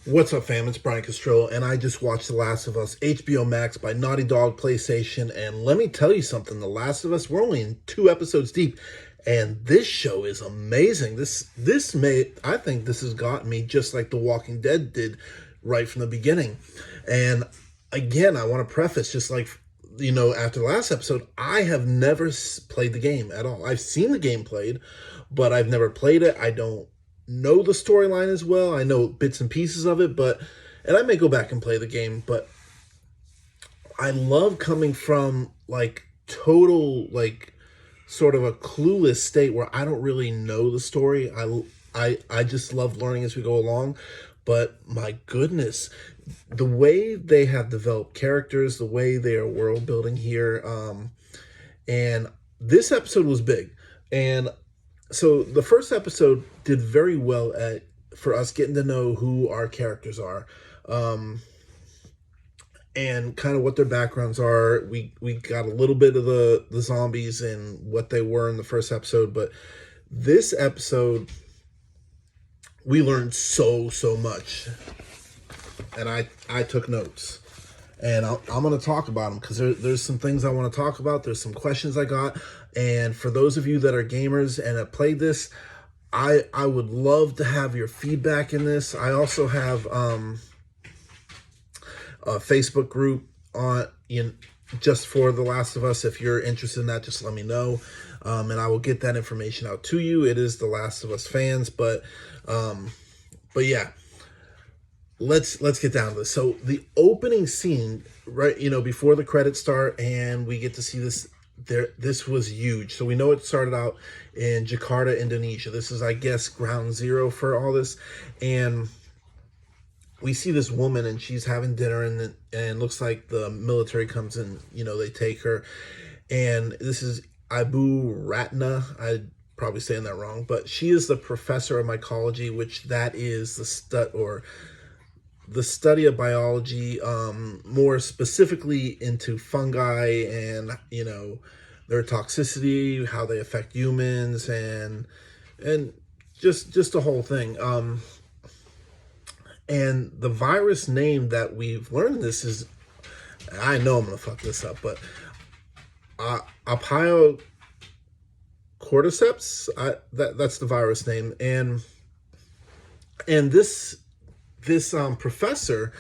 What's up, fam? It's Brian Castrillo, and I just watched The Last of Us, HBO Max by Naughty Dog PlayStation, and let me tell you something, The Last of Us, we're only in 2 episodes deep, and this show is amazing. I think this has gotten me just like The Walking Dead did right from the beginning. And again, I want to preface, just like, after the last episode, I have never played the game at all. I've seen the game played, but I've never played it. I don't know the storyline as well. I know bits and pieces of it, and I may go back and play the game, but I love coming from like total, like, sort of a clueless state where I don't really know the story. I just love learning as we go along. But my goodness, the way they have developed characters, the way they are world building here, and this episode was big. And so the first episode did very well for us getting to know who our characters are, and kind of what their backgrounds are. We got a little bit of the zombies and what they were in the first episode, but this episode we learned so much, and I took notes. And I'm going to talk about them because there's some things I want to talk about. There's some questions I got. And for those of you that are gamers and have played this, I would love to have your feedback in this. I also have a Facebook group just for The Last of Us. If you're interested in that, just let me know. And I will get that information out to you. It is The Last of Us fans. But yeah. Let's get down to this. So the opening scene, right, before the credits start and we get to see this, this was huge. So we know it started out in Jakarta, Indonesia. This is, I guess, ground zero for all this. And we see this woman and she's having dinner, and looks like the military comes in, they take her. And this is Ibu Ratna. I probably saying that wrong, but she is the professor of mycology, which that is the study of biology, more specifically into fungi and, their toxicity, how they affect humans, and just the whole thing. And the virus name that we've learned this is, I know I'm going to fuck this up, but Apio cordyceps, that's the virus name. And this professor,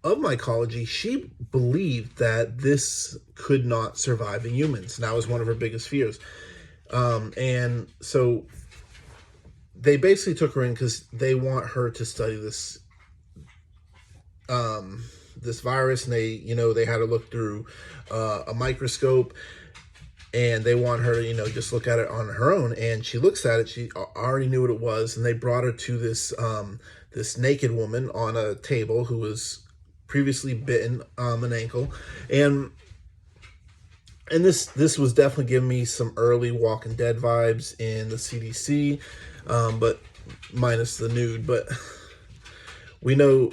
of mycology, she believed that this could not survive in humans. And that was one of her biggest fears. And so they basically took her in because they want her to study this virus. And they had to look through a microscope, and they want her to, just look at it on her own. And she looks at it. She already knew what it was. And they brought her to this naked woman on a table who was previously bitten an ankle. And this was definitely giving me some early Walking Dead vibes in the CDC, but minus the nude. But we know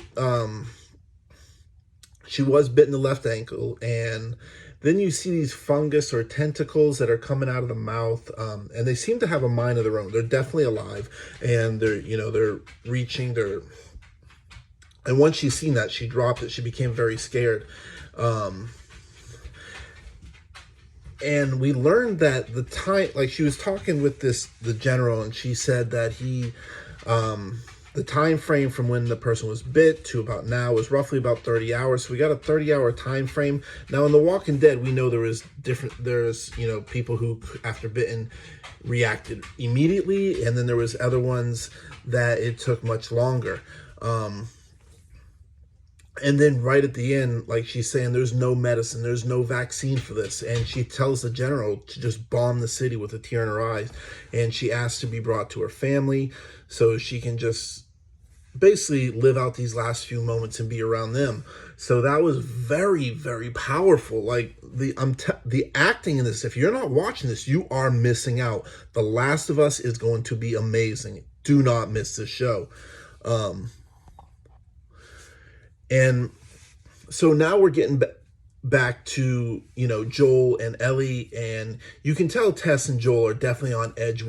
she was bitten the left ankle, and then you see these fungus or tentacles that are coming out of the mouth, and they seem to have a mind of their own. They're definitely alive, and they're reaching. And once she's seen that, she dropped it. She became very scared. And we learned that the time, like, she was talking with the general, and she said that the time frame from when the person was bit to about now was roughly about 30 hours. So we got a 30-hour time frame. Now in The Walking Dead, we know there's people who, after bitten, reacted immediately, and then there was other ones that it took much longer. And then right at the end, like, she's saying there's no medicine, there's no vaccine for this. And she tells the general to just bomb the city with a tear in her eyes. And she asks to be brought to her family so she can just basically live out these last few moments and be around them. So that was very, very powerful. Like, the acting in this, if you're not watching this, you are missing out. The Last of Us is going to be amazing. Do not miss this show. And so now we're getting back to, Joel and Ellie, and you can tell Tess and Joel are definitely on edge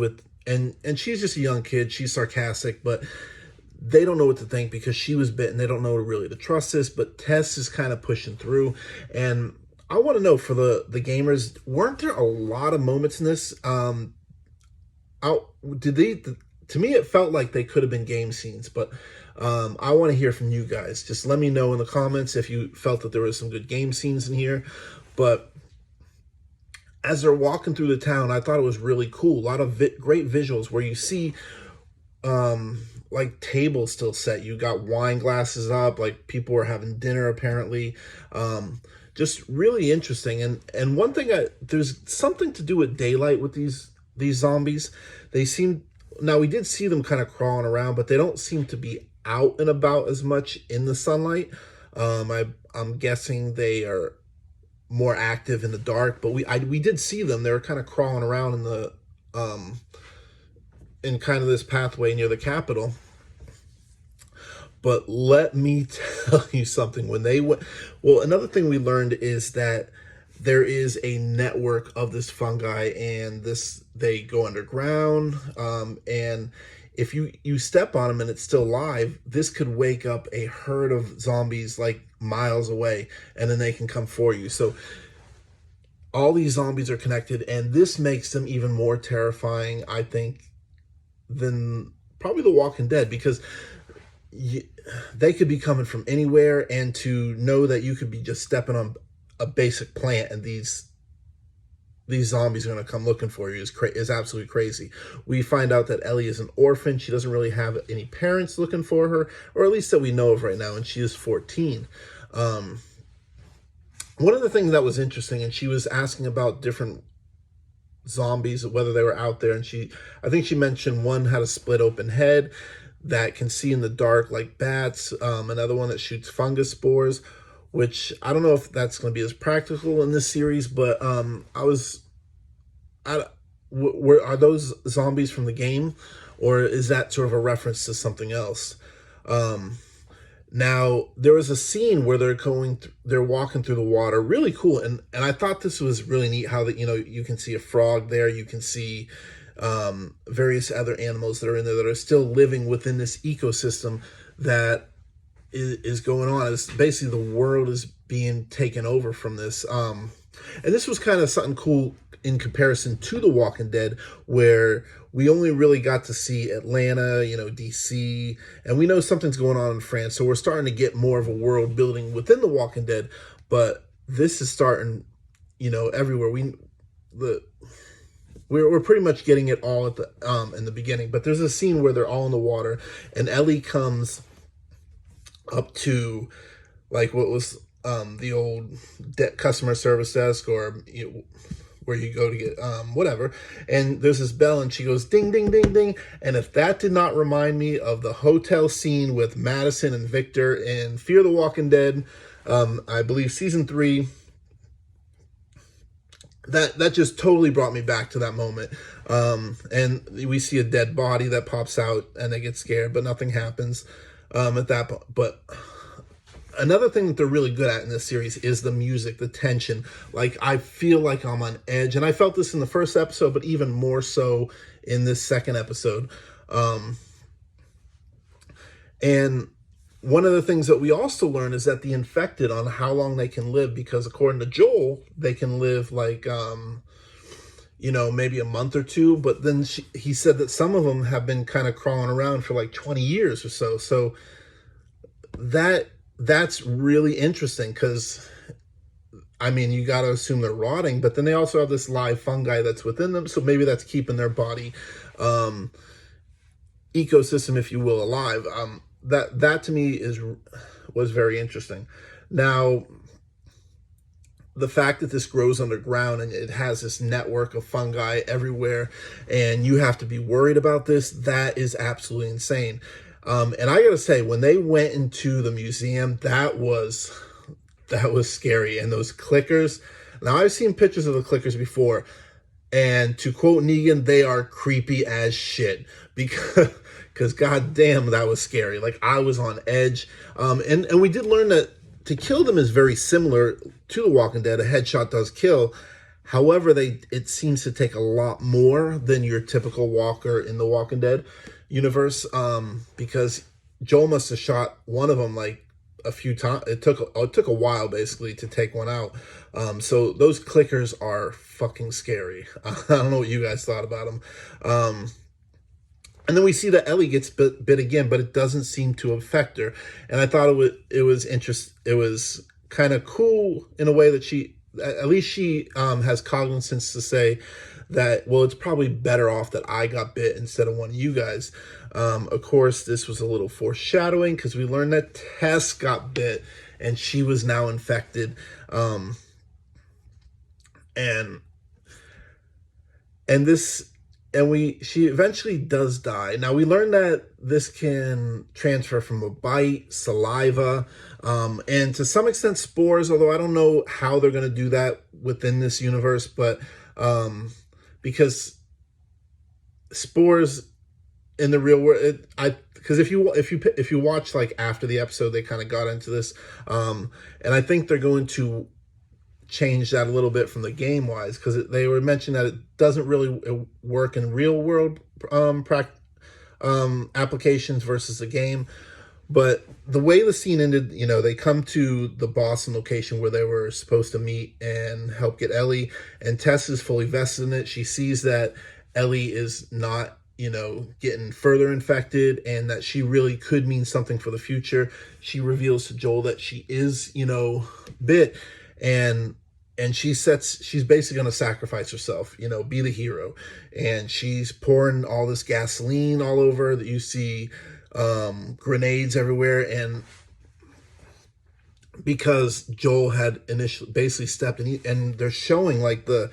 and she's just a young kid. She's sarcastic, but they don't know what to think because she was bitten. They don't know really to trust this, but Tess is kind of pushing through. And I want to know, for the gamers, weren't there a lot of moments in this? Did they? To me, it felt like they could have been game scenes, but I want to hear from you guys. Just let me know in the comments if you felt that there was some good game scenes in here. But as they're walking through the town, I thought it was really cool. A lot of great visuals where you see like tables still set. You got wine glasses up, like people were having dinner apparently. Just really interesting. And one thing, there's something to do with daylight with these zombies. They seem, now we did see them kind of crawling around, but they don't seem to be out and about as much in the sunlight. I'm guessing they are more active in the dark, but we did see them. They were kind of crawling around in the in kind of this pathway near the Capitol. But let me tell you something. When they went, well, another thing we learned is that there is a network of this fungi, and they go underground. And if you step on them and it's still live, this could wake up a herd of zombies like miles away, and then they can come for you. So all these zombies are connected, and this makes them even more terrifying, I think, than probably The Walking Dead, because they could be coming from anywhere, and to know that you could be just stepping on a basic plant and these zombies are going to come looking for you is absolutely crazy. We find out that Ellie is an orphan. She doesn't really have any parents looking for her, or at least that we know of right now, and she is 14. One of the things that was interesting, and she was asking about different zombies, whether they were out there, and I think she mentioned one had a split open head that can see in the dark like bats, another one that shoots fungus spores, which I don't know if that's going to be as practical in this series, but are those zombies from the game, or is that sort of a reference to something else? Now, there was a scene where they're walking through the water, really cool, and I thought this was really neat how that, you can see a frog there, you can see various other animals that are in there that are still living within this ecosystem that is going on. It's basically the world is being taken over from this. And this was kind of something cool in comparison to The Walking Dead, where we only really got to see Atlanta, DC, and we know something's going on in France. So we're starting to get more of a world building within The Walking Dead, but this is starting, everywhere. We're pretty much getting it all at the in the beginning. But there's a scene where they're all in the water, and Ellie comes up to like what was the old customer service desk, or where you go to get whatever, and there's this bell, and she goes ding ding ding ding, and if that did not remind me of the hotel scene with Madison and Victor in Fear the Walking Dead, I believe season 3, that just totally brought me back to that moment. And we see a dead body that pops out, and they get scared, but nothing happens at that point. But another thing that they're really good at in this series is the music, the tension. Like, I feel like I'm on edge, and I felt this in the first episode, but even more so in this second episode. And one of the things that we also learn is that the infected, on how long they can live, because according to Joel, they can live like, maybe a month or two, but then he said that some of them have been kind of crawling around for like 20 years or so. So that's really interesting, because you got to assume they're rotting, but then they also have this live fungi that's within them, so maybe that's keeping their body ecosystem, if you will, alive. That to me was very interesting. Now, the fact that this grows underground and it has this network of fungi everywhere, and you have to be worried about this, that is absolutely insane. And I gotta say, when they went into the museum, that was scary. And those clickers, now I've seen pictures of the clickers before, and to quote Negan, they are creepy as shit, because goddamn, that was scary. Like, I was on edge. And we did learn that to kill them is very similar to The Walking Dead. A headshot does kill. However, it seems to take a lot more than your typical walker in The Walking Dead universe, because Joel must have shot one of them like a few times. It took a while basically to take one out. So those clickers are fucking scary. I don't know what you guys thought about them. And then we see that Ellie gets bit again, but it doesn't seem to affect her. And I thought it was interesting. It was kind of cool in a way that at least she has cognizance to say that, well, it's probably better off that I got bit instead of one of you guys. Of course, this was a little foreshadowing because we learned that Tess got bit and she was now infected. And she eventually does die. Now we learned that this can transfer from a bite, saliva, and to some extent spores, although I don't know how they're going to do that within this universe, but because spores in the real world, because if you watch like after the episode, they kind of got into this, and I think they're going to change that a little bit from the game wise, because they were mentioning that it doesn't really work in real world applications versus the game. But the way the scene ended, they come to the Boston location where they were supposed to meet and help get Ellie, and Tess is fully vested in it. She sees that Ellie is not, getting further infected, and that she really could mean something for the future. She reveals to Joel that she is, bit, and she's basically going to sacrifice herself, be the hero. And she's pouring all this gasoline all over that you see, grenades everywhere. And because Joel had initially basically stepped in, and they're showing like the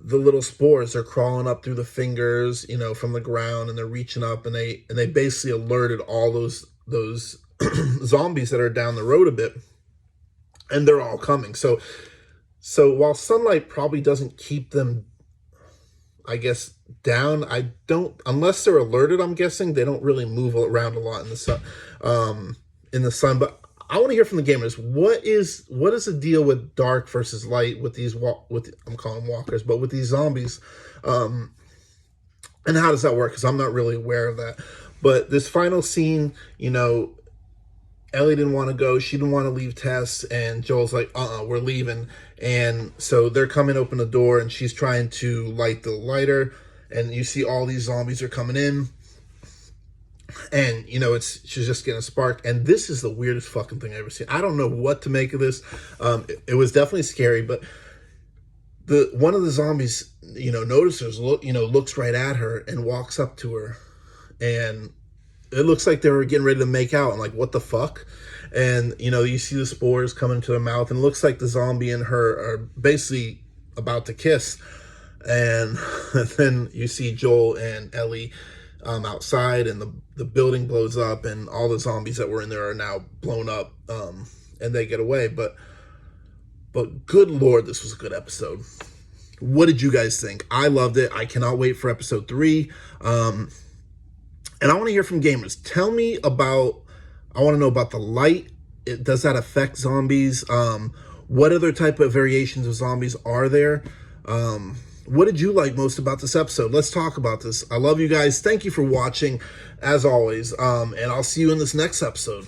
little spores are crawling up through the fingers, from the ground, and they're reaching up, and they basically alerted all those zombies that are down the road a bit, and they're all coming. So while sunlight probably doesn't keep them, I guess, down, unless they're alerted, I'm guessing they don't really move around a lot in the sun. But I want to hear from the gamers. What is the deal with dark versus light with these I'm calling them walkers, but with these zombies, and how does that work? Because I'm not really aware of that. But this final scene, Ellie didn't want to go. She didn't want to leave Tess, and Joel's like, we're leaving. And so they're coming open the door, and she's trying to light the lighter, and you see all these zombies are coming in, and she's just getting sparked. And this is the weirdest fucking thing I've ever seen. I don't know what to make of this. It was definitely scary, but one of the zombies, notices, looks right at her and walks up to her, and it looks like they were getting ready to make out. I'm like, what the fuck? And, you see the spores coming to their mouth, and it looks like the zombie and her are basically about to kiss. And then you see Joel and Ellie outside, and the building blows up, and all the zombies that were in there are now blown up, and they get away. But good Lord, this was a good episode. What did you guys think? I loved it. I cannot wait for episode 3. And I want to hear from gamers. I want to know about the light. Does that affect zombies? What other type of variations of zombies are there? What did you like most about this episode? Let's talk about this. I love you guys. Thank you for watching, as always. And I'll see you in this next episode.